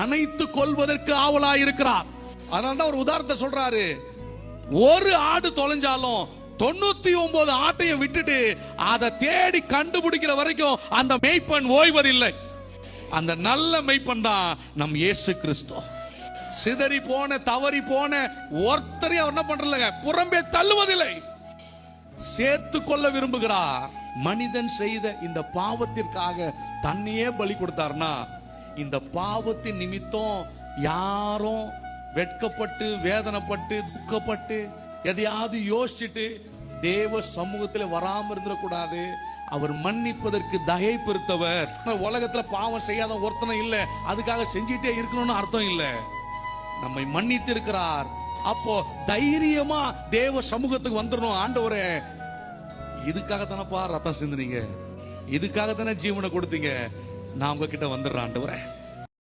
அணைத்து கொள்வதற்கு ஆவலாயிருக்கிறார். அதனாலதான் ஒரு உதாரணத்தை சொல்றாரு. ஒரு ஆடு தொலைஞ்சாலும் 99 ஆட்டையும் விட்டுட்டு அதை தேடி கண்டுபிடிக்கிற வரைக்கும் அந்த மேய்ப்பன் ஓய்வதில்லை. அந்த நல்ல மேய்ப்பன் தான் நம் இயேசு கிறிஸ்து. சிதறி போன தவறி போன ஒருத்தரையும் அவர் என்ன பண்றல, புறம்பே தள்ளுவதில்லை, சேர்த்து கொள்ள விரும்புகிறார். மனிதன் செய்த இந்த பாவத்திற்காக தன்னையே பலி கொடுத்தார்னா, இந்த பாவத்தின் நிமித்தம் யாரும் வெட்கப்பட்டு வேதனைப்பட்டு துக்கப்பட்டு எதையாவது யோசிச்சுட்டு தேவ சமூகத்தில் வராம இருந்துடக்கூடாது. அவர் மன்னிப்பதற்கு தயை பெருத்தவர். உலகத்துல பாவம் செய்யாத ஒருத்தனை இல்ல, அதுக்காக செஞ்சிட்டே இருக்கணும்னு அர்த்தம் இல்ல. நம்மை மன்னித்து இருக்கிறார். அப்போ தைரியமா தேவ சமூகத்துக்கு வந்துடணும். ஆண்டவரே, இதுக்காக தானப்பா ரத்தம் சிந்துனீங்க, இதுக்காக தானே ஜீவனை கொடுத்தீங்க, நான் உங்ககிட்ட வந்துடுறேன் ஆண்டவரே.